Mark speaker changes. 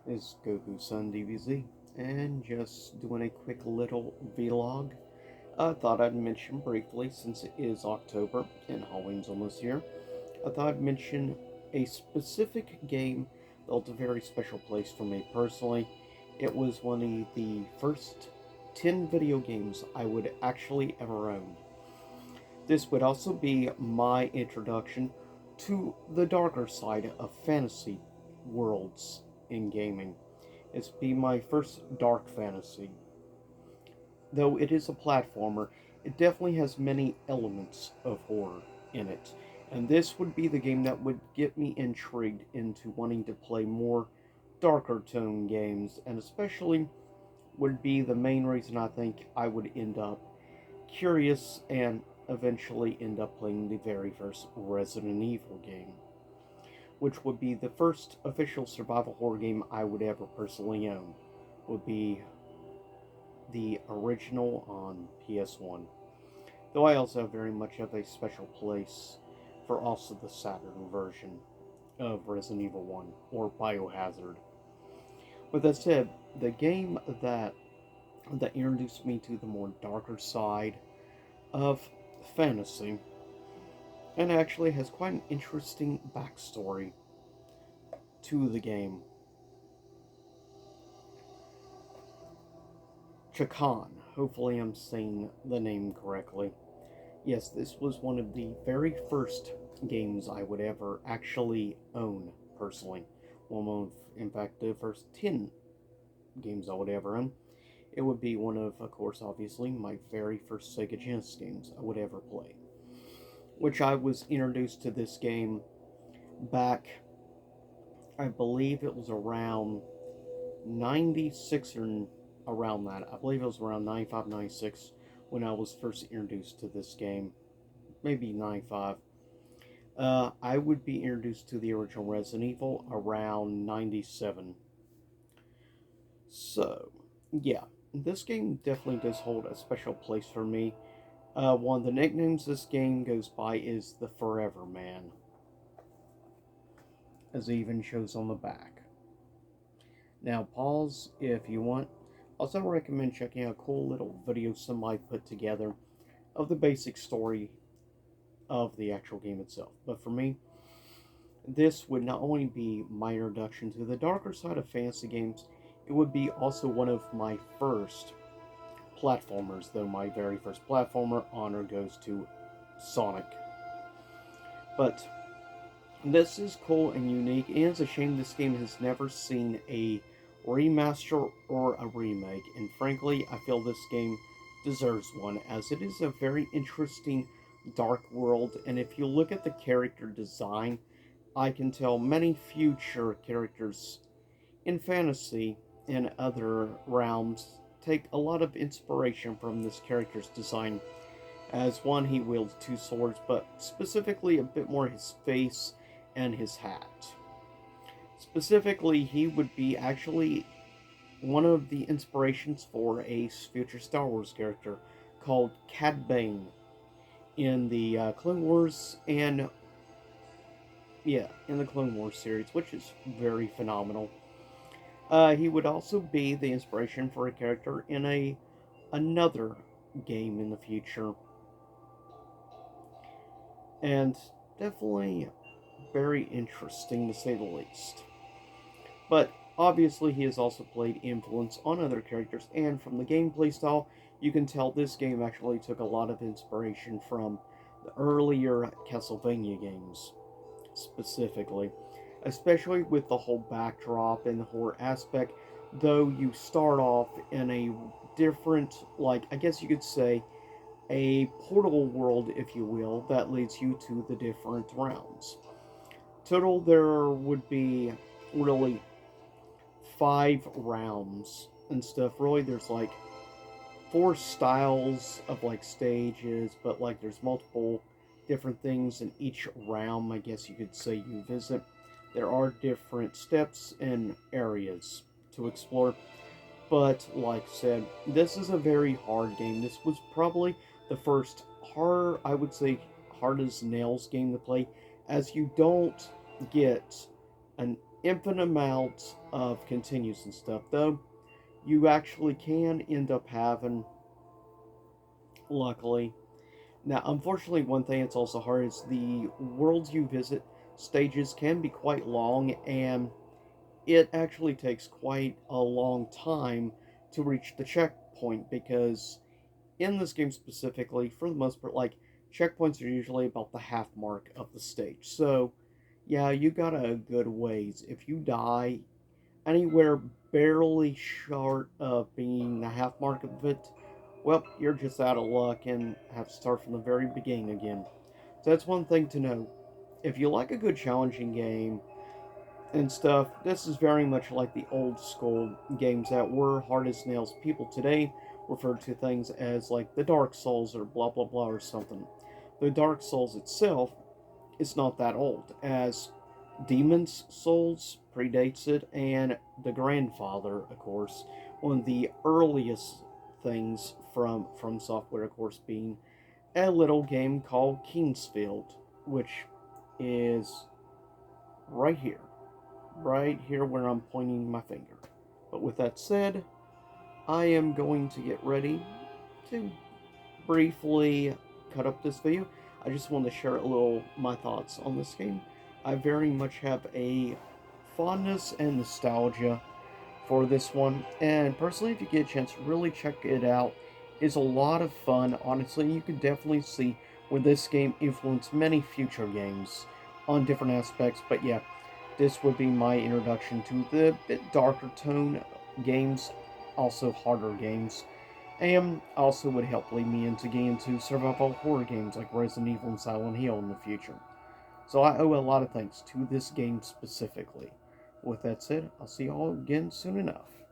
Speaker 1: Is Goku-san DBZ, and just doing a quick little vlog. I thought I'd mention briefly, since it is October and Halloween's almost here, I thought I'd mention a specific game that holds a very special place for me personally. It was one of the first 10 video games I would actually ever own. This would also be my introduction to the darker side of fantasy worlds in gaming. It's be my first dark fantasy. Though it is a platformer, it definitely has many elements of horror in it. And this would be the game that would get me intrigued into wanting to play more darker tone games, and especially would be the main reason I think I would end up curious and eventually end up playing the very first Resident Evil game, which would be the first official survival horror game I would ever personally own. Would be the original on PS1. Though I also very much have a special place for also the Saturn version of Resident Evil 1 or Biohazard. With that said, the game that introduced me to the more darker side of fantasy and actually has quite an interesting backstory to the game. Chakan. Hopefully, I'm saying the name correctly. Yes, this was one of the very first games I would ever actually own personally. One of, in fact, the first 10 games I would ever own. It would be one of course, obviously, my very first Sega Genesis games I would ever play. Which I was introduced to this game back, I believe it was around 96 or around that. I believe it was around 95, 96 when I was first introduced to this game. Maybe 95. I would be introduced to the original Resident Evil around 97. So, yeah, this game definitely does hold a special place for me. One of the nicknames this game goes by is the Forever Man, as it even shows on the back. Now, pause if you want. Also, recommend checking out a cool little video somebody put together of the basic story of the actual game itself. But for me, this would not only be my introduction to the darker side of fantasy games, it would be also one of my first platformers, though my very first platformer honor goes to Sonic. But this is cool and unique, and it's a shame this game has never seen a remaster or a remake, and frankly, I feel this game deserves one, as it is a very interesting dark world, and if you look at the character design, I can tell many future characters in fantasy and other realms take a lot of inspiration from this character's design. As one, he wields two swords, but specifically a bit more his face and his hat. Specifically, he would be actually one of the inspirations for a future Star Wars character called Cad Bane in the Clone Wars and in the Clone Wars series, which is very phenomenal. He would also be the inspiration for a character in another game in the future, and definitely very interesting to say the least. But obviously, he has also played influence on other characters, and from the gameplay style, you can tell this game actually took a lot of inspiration from the earlier Castlevania games, specifically, especially with the whole backdrop and the horror aspect. Though you start off in a different, like, I guess you could say, a portal world, if you will, that leads you to the different realms. Total, there would be really 5 rounds and stuff. Really, there's like 4 styles of like stages, but like there's multiple different things in each realm, I guess you could say, you visit. There are different steps and areas to explore. But like I said, this is a very hard game. This was probably the first hard, I would say, hard as nails game to play, as you don't get an infinite amounts of continues and stuff, though you actually can end up having, luckily. Now, unfortunately, one thing that's also hard is the worlds you visit stages can be quite long, and it actually takes quite a long time to reach the checkpoint because in this game specifically, for the most part, like checkpoints are usually about the half mark of the stage. So, yeah, you got a good ways. If you die anywhere barely short of being the half mark of it, well, you're just out of luck and have to start from the very beginning again. So that's one thing to know. If you like a good challenging game and stuff, this is very much like the old school games that were hard as nails. People today refer to things as like the Dark Souls or blah blah blah or something. The Dark Souls itself is not that old, as Demon's Souls predates it, and the grandfather, of course, one of the earliest things from software, of course, being a little game called Kingsfield, which is right here, right here where I'm pointing my finger. But with that said, I am going to get ready to briefly cut up this video. I just want to share a little my thoughts on this game. I very much have a fondness and nostalgia for this one, and personally, if you get a chance, really check it out. It's a lot of fun. Honestly, you can definitely see where this game influenced many future games on different aspects. But yeah, this would be my introduction to the bit darker tone games, also harder games, and also would help lead me into getting into survival horror games like Resident Evil and Silent Hill in the future. So I owe a lot of thanks to this game specifically. With that said, I'll see you all again soon enough.